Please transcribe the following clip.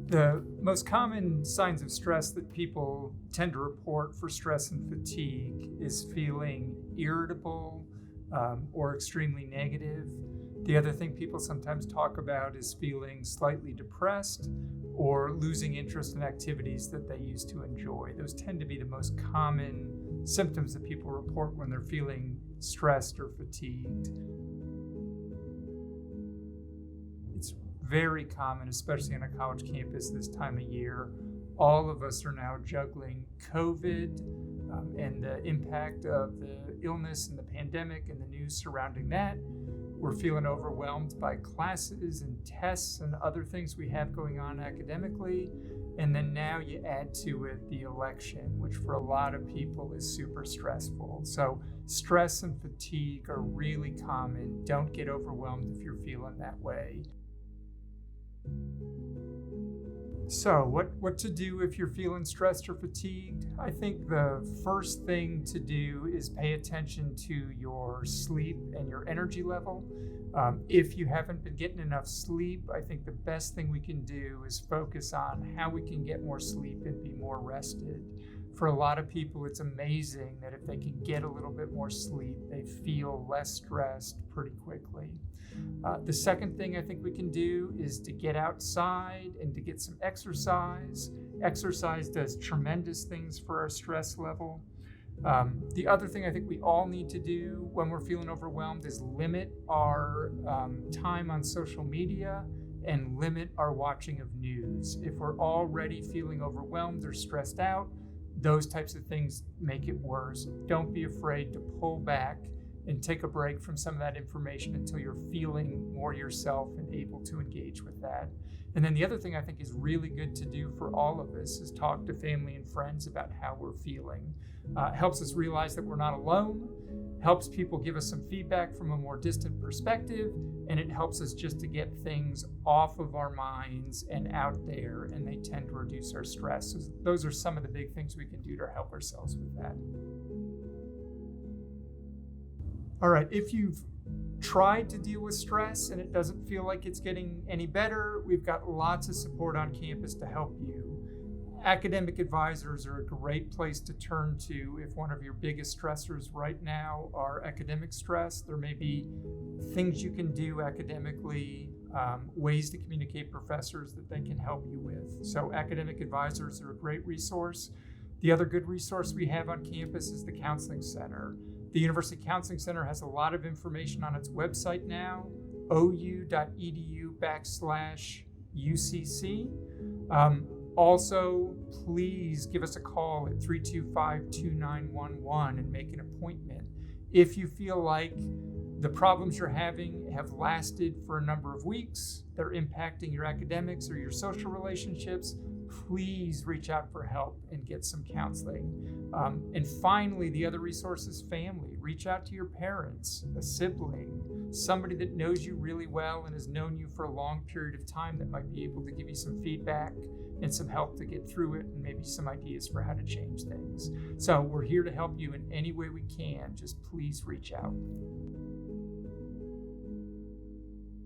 The most common signs of stress that people tend to report for stress and fatigue is feeling irritable or extremely negative. The other thing people sometimes talk about is feeling slightly depressed or losing interest in activities that they used to enjoy. Those tend to be the most common symptoms that people report when they're feeling stressed or fatigued. It's very common, especially on a college campus this time of year. All of us are now juggling COVID and the impact of the illness and the pandemic and the news surrounding that. We're feeling overwhelmed by classes and tests and other things we have going on academically. And then now you add to it the election, which for a lot of people is super stressful. So stress and fatigue are really common. Don't get overwhelmed if you're feeling that way. So what to do if you're feeling stressed or fatigued? I think the first thing to do is pay attention to your sleep and your energy level. If you haven't been getting enough sleep, I think the best thing we can do is focus on how we can get more sleep and be more rested. For a lot of people, it's amazing that if they can get a little bit more sleep, they feel less stressed pretty quickly. The second thing I think we can do is to get outside and to get some exercise. Exercise does tremendous things for our stress level. The other thing I think we all need to do when we're feeling overwhelmed is limit our time on social media and limit our watching of news. If we're already feeling overwhelmed or stressed out, those types of things make it worse. Don't be afraid to pull back and take a break from some of that information until you're feeling more yourself and able to engage with that. And then the other thing I think is really good to do for all of us is talk to family and friends about how we're feeling. It helps us realize that we're not alone, helps people give us some feedback from a more distant perspective, and it helps us just to get things off of our minds and out there, and they tend to reduce our stress. So those are some of the big things we can do to help ourselves with that. All right, if you've tried to deal with stress and it doesn't feel like it's getting any better, we've got lots of support on campus to help you. Academic advisors are a great place to turn to if one of your biggest stressors right now are academic stress. There may be things you can do academically, ways to communicate professors that they can help you with. So academic advisors are a great resource. The other good resource we have on campus is the Counseling Center. The University Counseling Center has a lot of information on its website now, ou.edu/UCC. Also, please give us a call at 325-2911 and make an appointment. If you feel like the problems you're having have lasted for a number of weeks, they're impacting your academics or your social relationships, please reach out for help and get some counseling. And finally, the other resource is family. Reach out to your parents, a sibling, somebody that knows you really well and has known you for a long period of time that might be able to give you some feedback and some help to get through it and maybe some ideas for how to change things. So we're here to help you in any way we can. Just please reach out.